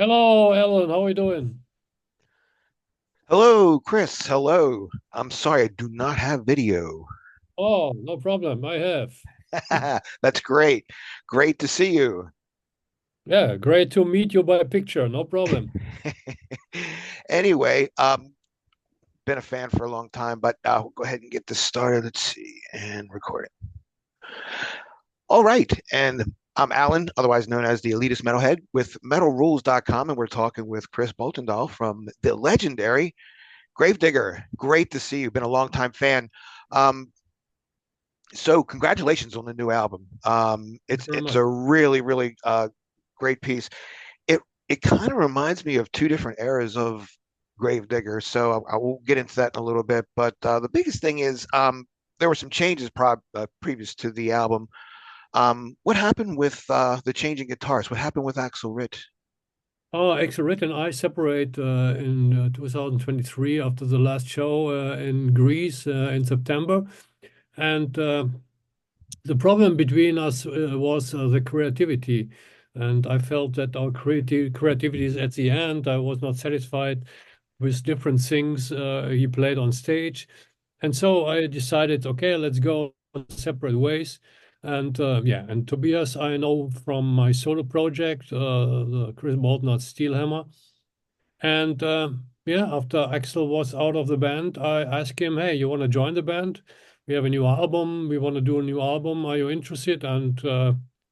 Hello, Alan. How are you doing? Hello, Chris. Hello. I'm sorry, I do not have video. Oh, no problem. I have. That's great. Great to see you. Yeah, great to meet you by picture. No problem. Anyway, been a fan for a long time, but we'll go ahead and get this started. Let's see and record it. All right. And I'm Alan, otherwise known as the Elitist Metalhead with MetalRules.com, and we're talking with Chris Boltendahl from the legendary Gravedigger. Great to see you. Been a long time fan. Um, so congratulations on the new album. Thank you It's very it's much. a really great piece. It it kind of reminds me of two different eras of Gravedigger. So I will get into that in a little bit. But the biggest thing is there were some changes previous to the album. What happened with the changing guitars? What happened with Axel Ritt? Oh, Axel Ritt and I separate in 2023 after the last show in Greece in September. And the problem between us was the creativity. And I felt that our creativity is at the end. I was not satisfied with different things he played on stage. And so I decided, okay, let's go separate ways. And yeah, and Tobias, I know from my solo project, the Chris Boltendahl Steelhammer. And yeah, after Axel was out of the band, I asked him, hey, you want to join the band? We have a new album. We want to do a new album. Are you interested? And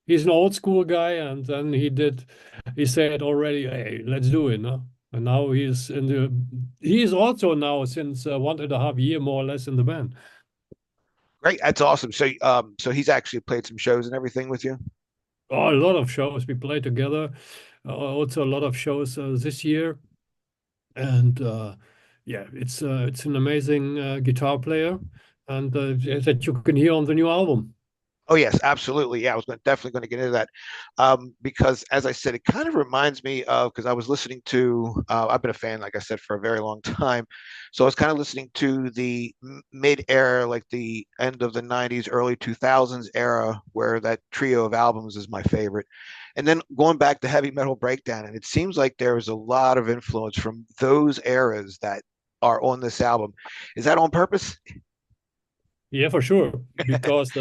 he's an old school guy. And then he said already, hey, let's do it. No? And now he is also now since 1.5 year more or less in the band. Great, that's awesome. So he's actually played some shows and everything with you. Oh, a lot of shows we played together. Also a lot of shows this year. And yeah, it's an amazing guitar player, and that you can hear on the new album. Oh yes, absolutely. Yeah, I was definitely going to get into that because, as I said, it kind of reminds me of because I was listening to. I've been a fan, like I said, for a very long time, so I was kind of listening to the mid-era, like the end of the '90s, early 2000s era, where that trio of albums is my favorite, and then going back to Heavy Metal Breakdown, and it seems like there was a lot of influence from those eras that are on this album. Is that on purpose? Yeah, for sure. Because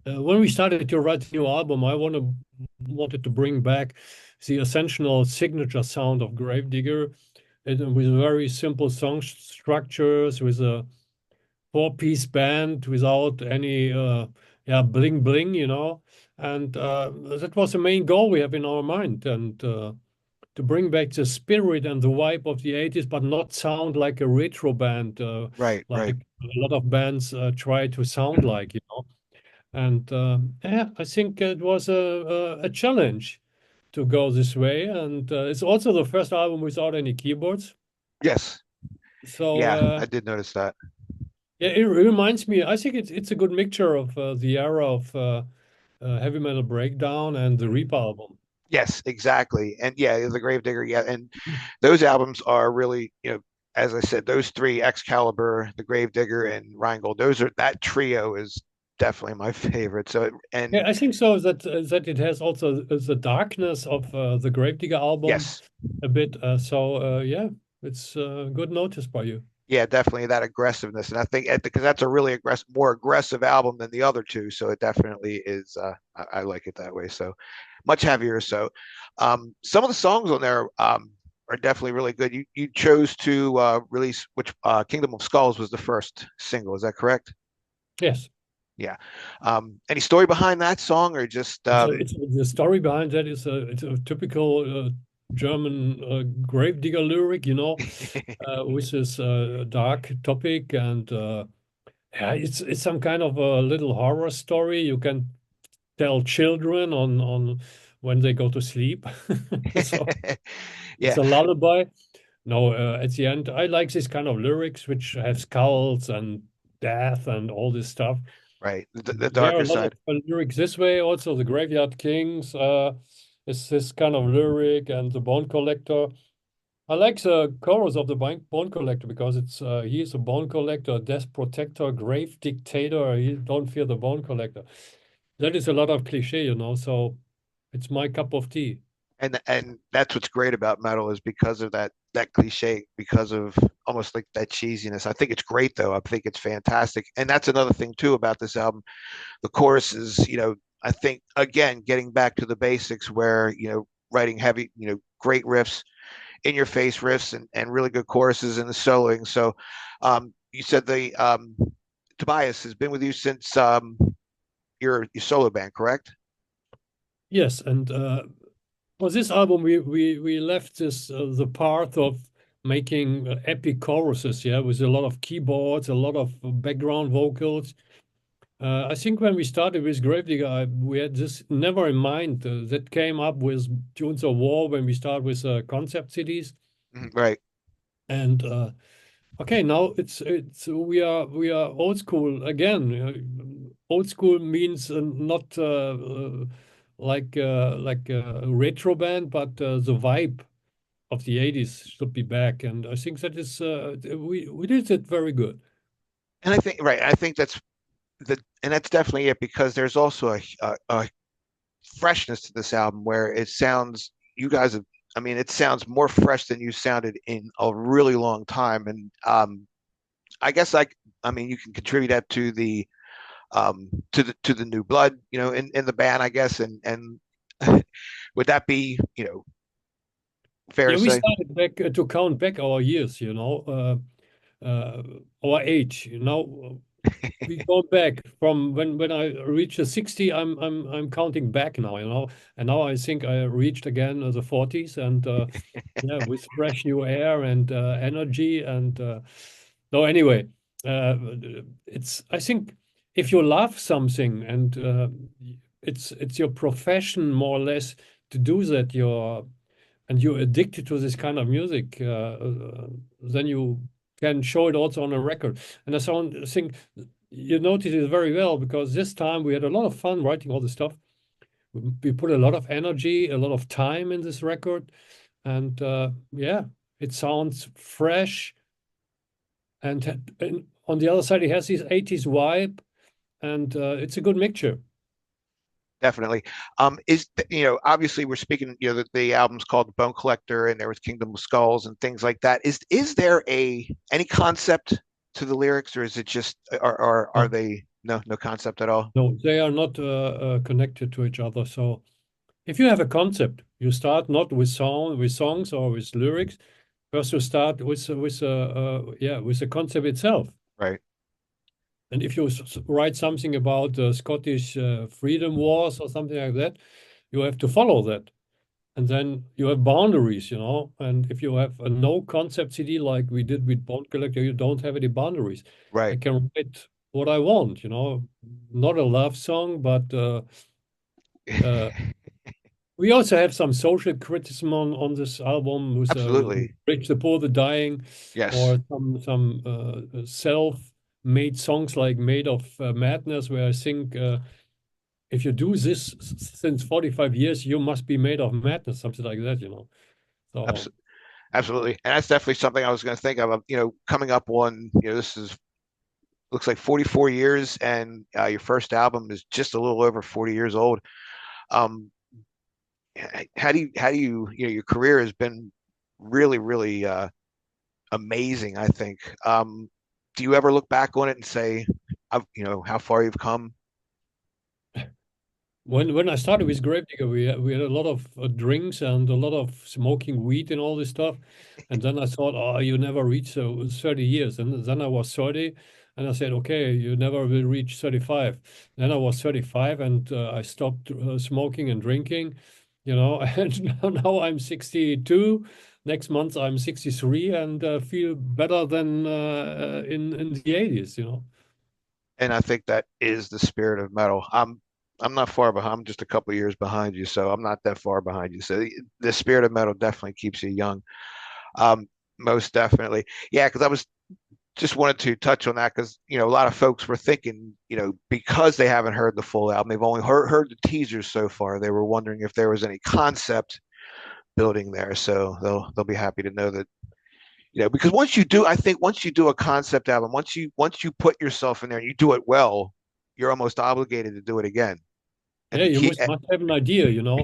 when we started to write the new album, wanted to bring back the essential signature sound of Gravedigger, and with very simple song structures, with a four-piece band without any yeah bling bling, and that was the main goal we have in our mind, and to bring back the spirit and the vibe of the 80s, but not sound like a retro band, Right, like right. a lot of bands try to sound like. And yeah, I think it was a challenge to go this way. And it's also the first album without any keyboards. Yes. So Yeah, I did notice that. yeah, it reminds me. I think it's a good mixture of the era of heavy metal breakdown and the Reaper album. Yes, exactly. And yeah, the Gravedigger, yeah. And those albums are really, as I said, those three, Excalibur, the Gravedigger, and Rheingold, that trio is definitely my favorite. Yeah, I think so that it has also the darkness of the Gravedigger album Yes, a bit. So yeah, it's good notice by you. yeah, definitely that aggressiveness. And I think because that's a really more aggressive album than the other two. So it definitely is, I like it that way. So much heavier. So some of the songs on there, are definitely really good. You chose to release which Kingdom of Skulls was the first single. Is that correct? Yes. Yeah. Any story behind that song or just It's the story behind that is it's a typical German gravedigger lyric, with this dark topic, and yeah, it's some kind of a little horror story you can tell children on when they go to sleep. So it's yeah, a lullaby. No, at the end, I like this kind of lyrics which have skulls and death and all this stuff. right. The There are darker a lot of side. lyrics this way. Also, the Graveyard Kings is this kind of lyric, and the Bone Collector. I like the chorus of the Bone Collector because it's he is a bone collector, death protector, grave dictator. You don't fear the Bone Collector. That is a lot of cliche. So it's my cup of tea. And that's what's great about metal is because of that cliche, because of almost like that cheesiness. I think it's great though. I think it's fantastic. And that's another thing too about this album. The choruses, I think again, getting back to the basics where, writing heavy, great riffs, in your face riffs and really good choruses and the soloing. So you said the Tobias has been with you since your solo band, correct? Yes, and for this album, we left this the part of making epic choruses, yeah, with a lot of keyboards, a lot of background vocals. I think when we started with Gravedigger, we had this never in mind. That came up with Tunes of War when we start with concept CDs. Mhm, right. And okay, now we are old school again. Old school means not like a retro band, but the vibe of the 80s should be back. And I think that is we did it very good. And I think right. I think that's definitely it because there's also a freshness to this album where it sounds you guys have. I mean, it sounds more fresh than you sounded in a really long time, and I guess I mean, you can contribute that to the new blood, in the band, I guess, and would that be, fair Yeah, to we say? started back to count back our years, our age. We go back from when I reached the 60. I'm counting back now, and now I think I reached again the 40s, and yeah, with fresh new air and energy, and no, anyway, uh, it's I think if you love something and it's your profession more or less to do that, you're addicted to this kind of music, then you can show it also on a record. And think you noticed it very well because this time we had a lot of fun writing all the stuff. We put a lot of energy, a lot of time in this record, and yeah, it sounds fresh. And on the other side, it has this 80s vibe, and it's a good mixture. Definitely. Obviously we're speaking, the album's called The Bone Collector and there was Kingdom of Skulls and things like that. Is there any concept to the lyrics or is it just, or are No, they no concept at all? no, they are not connected to each other. So if you have a concept, you start not with songs or with lyrics. First, you start with the concept itself. Right. And if you write something about the Scottish freedom wars or something like that, you have to follow that. And then you have boundaries. And if you have a no concept CD like we did with Bone Collector, you don't have any boundaries. I Right. can write what I want. Not a love song, but uh, we also have some social criticism on this album with the Absolutely. rich, the poor, the dying, Yes. or some self-made songs like "Made of Madness," where I think if you do this since 45 years, you must be made of madness, something like that. Abs- So Absolutely. And that's definitely something I was going to think of, coming up on, this is looks like 44 years and your first album is just a little over 40 years old. Um, your career has been really, really amazing, I think. Do you ever look back on it and say, how far you've come? when I started with Gravedigger, we had a lot of drinks and a lot of smoking weed and all this stuff. And then I thought, oh, you never reach 30 years. And then I was 30, and I said, okay, you never will reach 35. Then I was 35, and I stopped smoking and drinking. And now I'm 62. Next month I'm 63 and feel better than in the 80s. And I think that is the spirit of metal. I'm not far behind. I'm just a couple years behind you, so I'm not that far behind you. So the spirit of metal definitely keeps you young. Um, Most definitely. Yeah, because I was just wanted to touch on that because a lot of folks were thinking, because they haven't heard the full album, they've only heard the teasers so far. They were wondering if there was any concept building there. So they'll be happy to know that, because once you do, I think once you do a concept album, once you put yourself in there and you do it well, you're almost obligated to do it again. and Yeah, to you keep must have an idea, you know.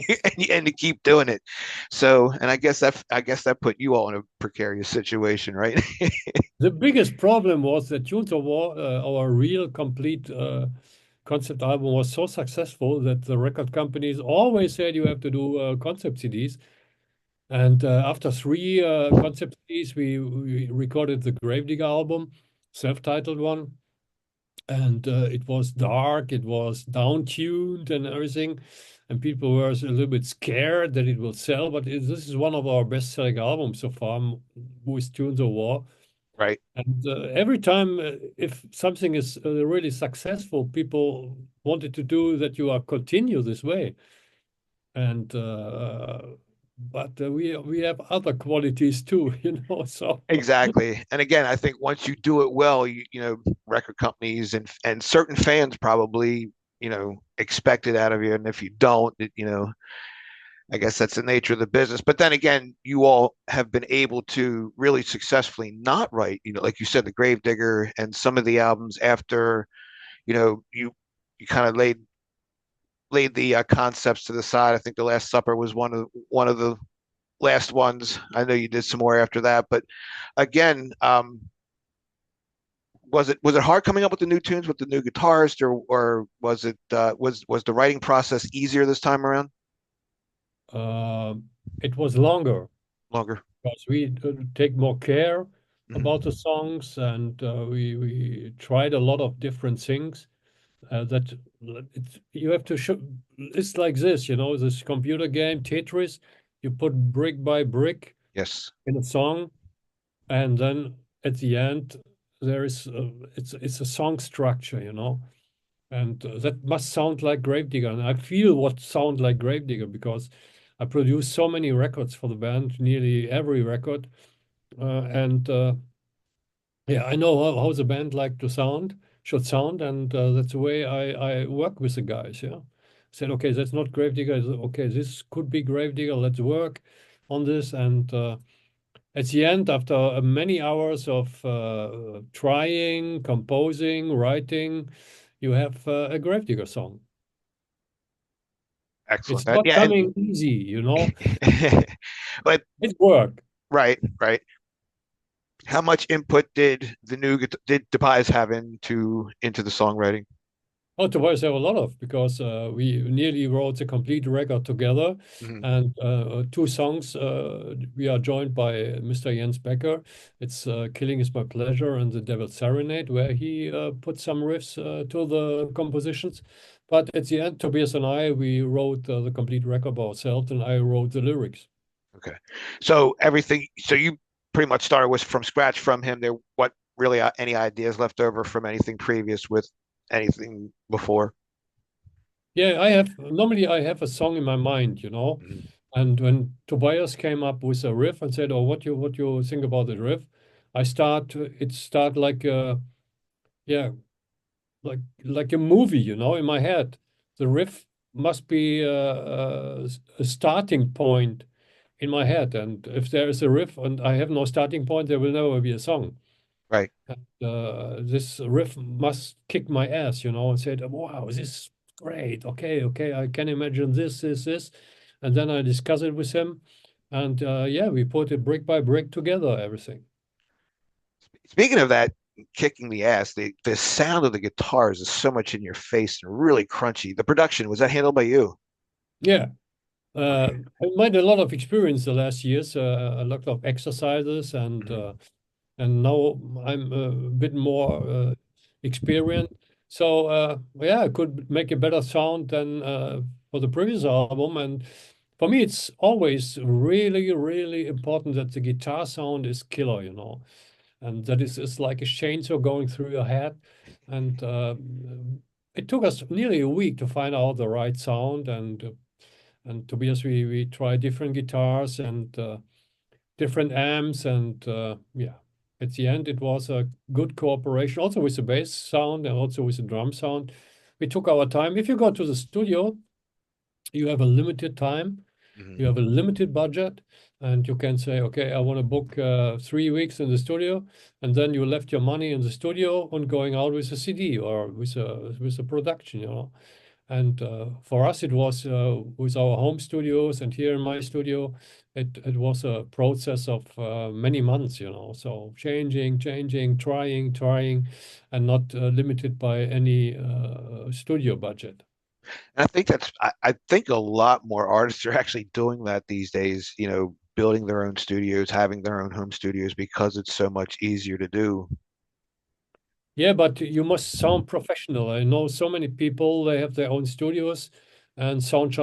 and to keep doing it. So, and I guess that put you all in a precarious situation, right? The biggest problem was that Tunes of War, our real complete concept album, was so successful that the record companies always said you have to do concept CDs. And after three concept CDs, we recorded the Gravedigger album, self-titled one. And it was dark, it was down-tuned and everything. And people were a little bit scared that it will sell. But this is one of our best-selling albums so far with Tunes of War. Right. And every time, if something is really successful, people wanted to do that you are continue this way. And but we have other qualities too, you know. So Exactly. And again, I think once you do it well, you know, record companies and certain fans probably, expect it out of you. And if you don't, I guess that's the nature of the business. But then again, you all have been able to really successfully not write, like you said, the Gravedigger and some of the albums after, you kind of laid the concepts to the side. I think The Last Supper was one of the last ones. I know you did some more after that, but again, was it hard coming up with the new tunes with the new guitarist, or was the writing process easier this time around? uh, it was longer Longer. because we take more care about Mhm. the songs, and we tried a lot of different things. That you have to show. It's like this, you know, this computer game Tetris. You put brick by brick Yes. in a song, and then at the end there is it's a song structure, you know, and that must sound like Gravedigger. And I feel what sound like Gravedigger because I produced so many records for the band, nearly every record, and yeah, I know how the band like to sound, should sound, and that's the way I work with the guys. Yeah, said okay, that's not Gravedigger. Okay, this could be Gravedigger. Let's work on this. And at the end, after many hours of trying, composing, writing, you have a Gravedigger song. Excellent. It's That, not yeah, coming easy, you know. but It's work. right, right. How much input did Tobias have into the songwriting? Oh, Tobias have a lot of because we nearly wrote the complete record together, Mhm. and two songs. We are joined by Mr. Jens Becker. It's "Killing Is My Pleasure" and "The Devil's Serenade," where he put some riffs to the compositions. But at the end, Tobias and I we wrote the complete record by ourselves, and I wrote the lyrics. Okay. So you pretty much started with from scratch from him. There, what really any ideas left over from anything previous with anything before? Yeah, I have normally I have a song in my mind, you know. Mhm. And when Tobias came up with a riff and said, "Oh, what you think about the riff?" It start like yeah, like a movie, you know, in my head. The riff must be a starting point in my head, and if there is a riff and I have no starting point, there will never be a song. Right. This riff must kick my ass, you know, and said, "Wow, this is great. Okay, okay, I can imagine this," and then I discuss it with him, and yeah, we put it brick by brick together, everything. Speaking of that, kicking the ass, the sound of the guitars is so much in your face and really crunchy. The production, was that handled by you? Yeah, Okay. I made a lot of experience the last years, a lot of exercises, Mhm. and now I'm a bit more experienced. So yeah, I could make a better sound than for the previous album. And for me, it's always really, really important that the guitar sound is killer, you know, and that is it's like a chainsaw going through your head. And it took us nearly a week to find out the right sound. And Tobias, we tried different guitars and different amps, and yeah, at the end it was a good cooperation also with the bass sound and also with the drum sound. We took our time. If you go to the studio, you have a limited time, you Mhm. have a limited budget, and you can say, okay, I want to book 3 weeks in the studio, and then you left your money in the studio on going out with a CD or with a production, you know. And for us, it was with our home studios and here in my studio, it was a process of many months, you know. So changing, trying, and not limited by any studio budget. And I think I think a lot more artists are actually doing that these days, you know, building their own studios, having their own home studios because it's so much easier to do. Yeah, but you must sound professional. I know so many people, they have their own studios and sound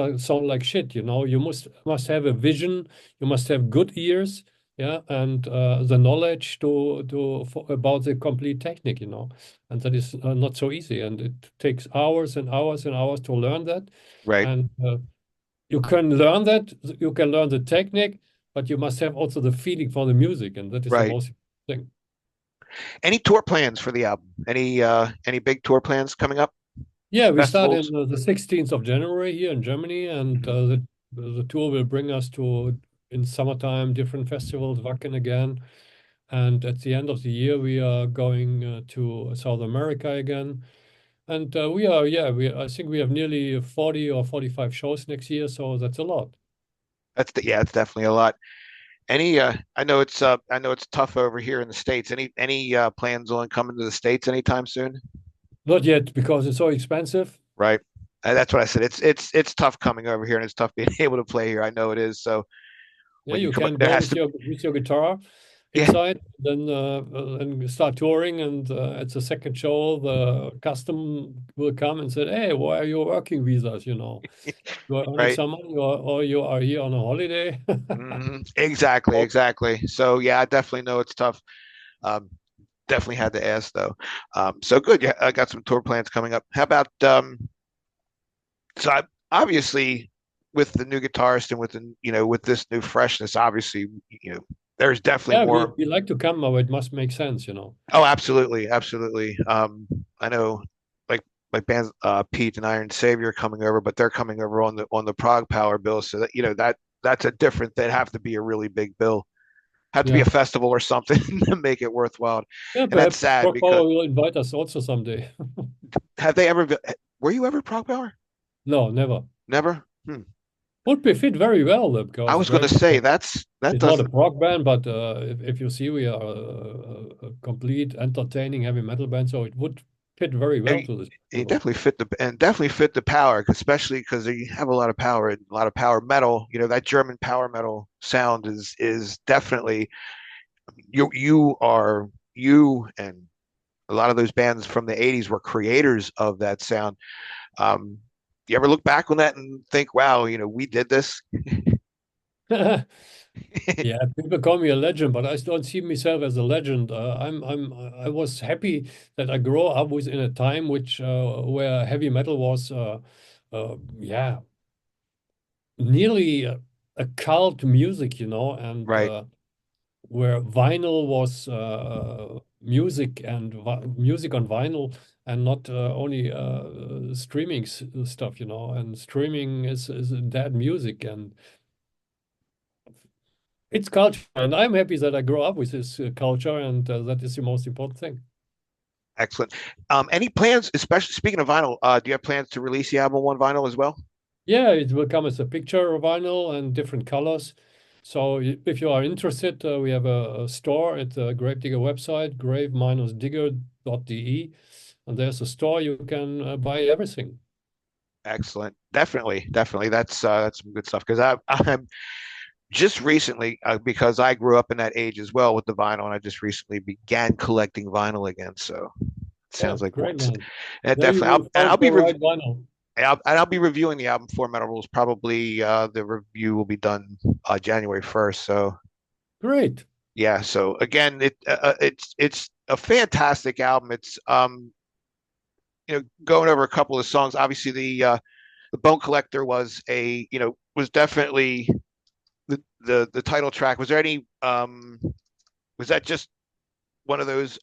like shit, you know. You must have a vision, you must have good ears, yeah, and the knowledge about the complete technique, you know. And that is not so easy, and it takes hours and hours and hours to learn that. Right, And you can learn that, you can learn the technique, but you must have also the feeling for the music, and that is the right. most important thing. Any tour plans for the album? Any big tour plans coming up? Yeah, we start Festivals? in the 16th of January here in Germany, and Mhm. the tour will bring us to, in summertime, different festivals, Wacken again. And at the end of the year, we are going to South America again. And I think we have nearly 40 or 45 shows next year, so that's a lot. Yeah, it's definitely a lot. I know it's tough over here in the States. Any plans on coming to the States anytime soon? Not yet because it's so expensive. Right. That's what I said. It's tough coming over here and it's tough being able to play here. I know it is. So Yeah, when you you come, can there go has to, with your guitar yeah, inside, then and start touring. And at the second show, the custom will come and say, "Hey, why are you working with us? You know, you are earning right. some money, or you are here on a holiday." Exactly, Oh, exactly. So yeah, I definitely know it's tough. Um, definitely had to ask though. So good. Yeah, I got some tour plans coming up. How about so I obviously with the new guitarist and with the with this new freshness, obviously there's definitely yeah, more. we like to come, but it must make sense, you know. Oh, absolutely, absolutely. I know, like bands, Pete and Iron Savior are coming over, but they're coming over on the Prague Power bill, so that that's a different. They'd have to be a really big bill, have to be a Yeah, festival or something to make it worthwhile. yeah. And that's Perhaps sad Rock because Power will invite us also someday. have they ever? Were you ever Prague Power? No, never. Never. Would be fit very well I because was going to Grave say Digger that is not a doesn't. prog band, but if you see, we are a complete entertaining heavy metal band, so it would fit very well He, to this he festival. definitely fit the power, especially because you have a lot of power and a lot of power metal. You know that German power metal sound is definitely you and a lot of those bands from the '80s were creators of that sound. Um, you ever look back on that and think, wow, we did this? Yeah, people call me a legend, but I don't see myself as a legend. I was happy that I grew up within a time which where heavy metal was, yeah, nearly a cult music, you know, and Right. where vinyl was music and music on vinyl and not only streaming stuff, you know. And streaming is dead music, and it's culture. And I'm happy that I grew up with this culture, and that is the most important thing. Excellent. Any plans, especially speaking of vinyl, do you have plans to release the album on vinyl as well? Yeah, it will come as a picture of vinyl and different colors. So if you are interested, we have a store at the Gravedigger website, grave-digger.de. And there's a store you can buy everything. Excellent. Definitely, definitely. That's some good stuff because I'm just recently because I grew up in that age as well with the vinyl, and I just recently began collecting vinyl again. So it Yeah, sounds like great once, man. and There definitely, you found your right vinyl. I'll be reviewing the album for Metal Rules. Probably the review will be done January 1st. So Great. yeah. So again, it's a fantastic album. It's going over a couple of songs. Obviously, the Bone Collector was definitely the title track. Was there any was that just one of those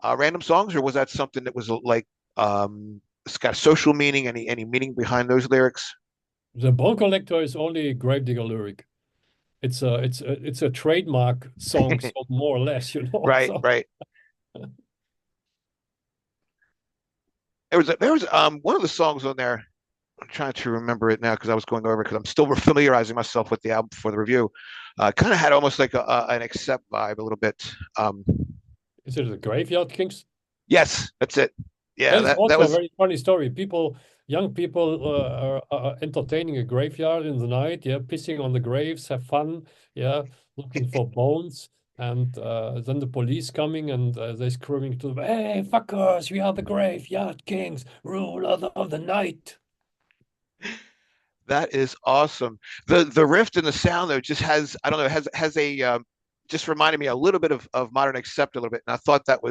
random songs, or was that something that was like it's got social meaning? Any meaning behind those lyrics? The Bone Collector is only Gravedigger lyric. It's a trademark song, so more or less, you know. Right, So right. There was one of the songs on there. I'm trying to remember it now because I was going over because I'm still familiarizing myself with the album for the review. Kind of had almost like an Accept vibe a little bit. Is it the Graveyard Kings? Yes, that's it. That Yeah, is that also a was very funny story. Young people are entertaining a graveyard in the night, yeah, pissing on the graves, have fun, yeah, looking for bones. And then the police coming and they screaming to them, "Hey, fuckers, we are the Graveyard Kings, rulers of the night." that is awesome. The riff and the sound though just has I don't know has a just reminded me a little bit of Modern Accept a little bit, and I thought that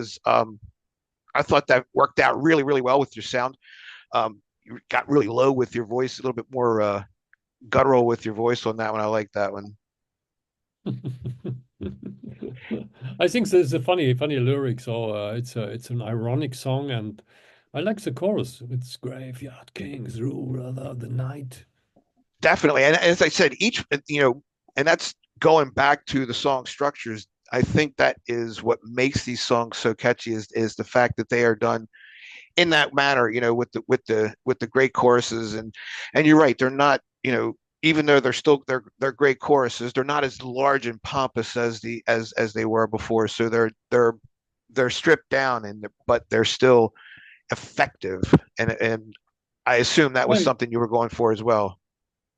worked out really well with your sound. You got really low with your voice, a little bit more guttural with your voice on that one. I like that one. I think there's a funny lyric. So it's an ironic song, and I like the chorus. It's Graveyard Kings, rulers of the night. Definitely, and as I said, and that's going back to the song structures. I think that is what makes these songs so catchy is the fact that they are done in that manner, with the great choruses, and you're right, they're not, even though they're great choruses, they're not as large and pompous as they were before. So they're stripped down, but they're still effective, and I assume that was Right. something you were going for as well.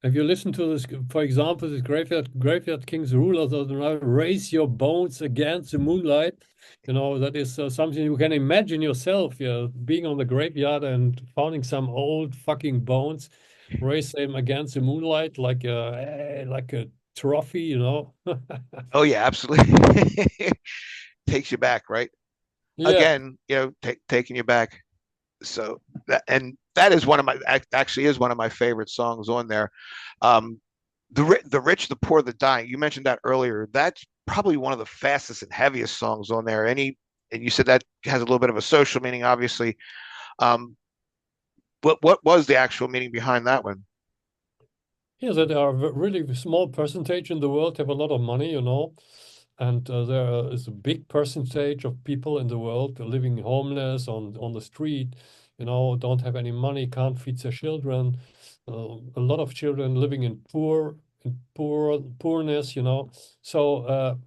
If you listen to this, for example, this Graveyard King's rulers of the night, raise your bones against the moonlight. That is something you can imagine yourself, yeah, being on the graveyard and finding some old fucking bones, raise them against the moonlight like a trophy. Oh yeah, absolutely. Takes you back, right? Yeah. Again, taking you back. So that is actually is one of my favorite songs on there. Um, the rich, the poor, the dying. You mentioned that earlier. That's probably one of the fastest and heaviest songs on there. And you said that has a little bit of a social meaning, obviously. Um, what was the actual meaning behind that one? Yeah, that there are really small percentage in the world have a lot of money. And there is a big percentage of people in the world living homeless on the street, don't have any money, can't feed their children. A lot of children living in poorness. So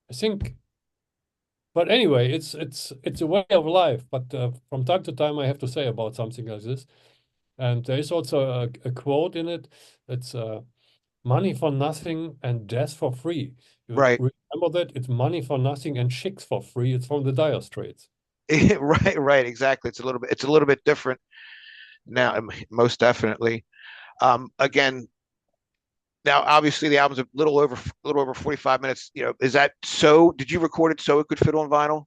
I think, but anyway, it's a way of life. But from time to time, I have to say about something like this. And there is also a quote in it. It's money for nothing and death for free. You Right, remember that? It's money for nothing and chicks for free. It's from the Dire Straits. right, exactly. It's a little bit different now, most definitely. Again, now obviously the album's a little over 45 minutes. Is that so? Did you record it so it could fit on vinyl?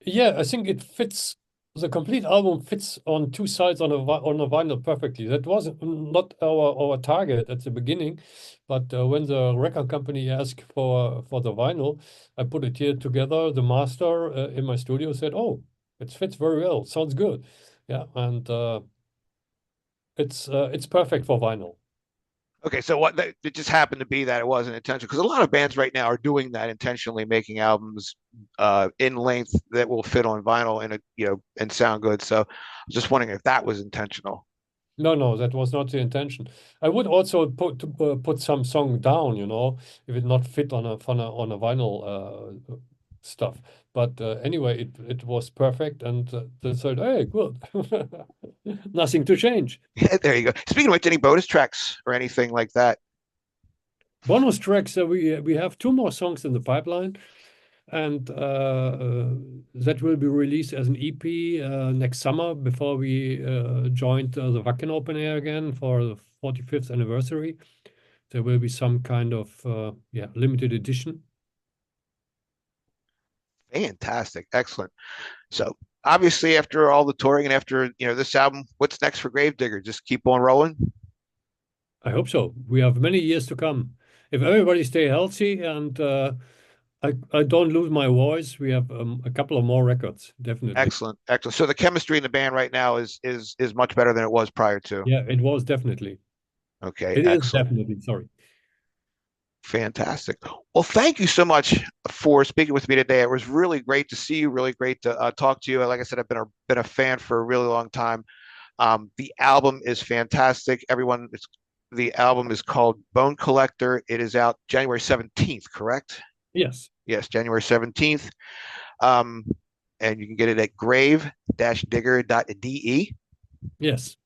Yeah, I think it fits. The complete album fits on two sides on a vinyl perfectly. That was not our target at the beginning, but when the record company asked for the vinyl, I put it here together. The master in my studio said, "Oh, it fits very well. Sounds good." Yeah, and it's perfect for vinyl. Okay, so it just happened to be that it wasn't intentional because a lot of bands right now are doing that intentionally, making albums in length that will fit on vinyl and sound good. So I was just wondering if that was intentional. No, no, that was not the intention. I would also put some song down, if it not fit on a vinyl stuff. But anyway, it was perfect, and they said, "Hey, good, nothing to change." There you go. Speaking of which, any bonus tracks or anything like that? Bonus tracks. We have two more songs in the pipeline, and that will be released as an EP next summer before we joined the Wacken Open Air again for the 45th anniversary. There will be some kind of limited edition. Fantastic, excellent. So obviously, after all the touring and after this album, what's next for Gravedigger? Just keep on rolling. I hope so. We have many years to come. If everybody stay healthy and I don't lose my voice, we have a couple of more records, definitely. Excellent, excellent. So the chemistry in the band right now is much better than it was prior to. Yeah, it was definitely. Okay, It is excellent. definitely, sorry. Fantastic. Well, thank you so much for speaking with me today. It was really great to see you. Really great to talk to you. Like I said, I've been a fan for a really long time. The album is fantastic. The album is called Bone Collector. It is out January 17th, correct? Yes, Yes, January 17th. Um, and you can get it at grave-digger.de. yes.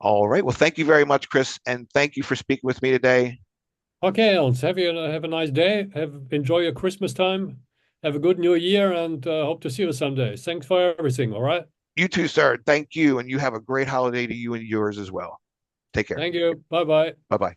All right. Well, thank you very much, Chris, and thank you for speaking with me today. Okay, Els, have a nice day. Enjoy your Christmas time. Have a good New Year, and hope to see you someday. Thanks for everything. All right. You too, sir. Thank you, and you have a great holiday to you and yours as well. Take care. Thank you. Bye bye. Bye bye.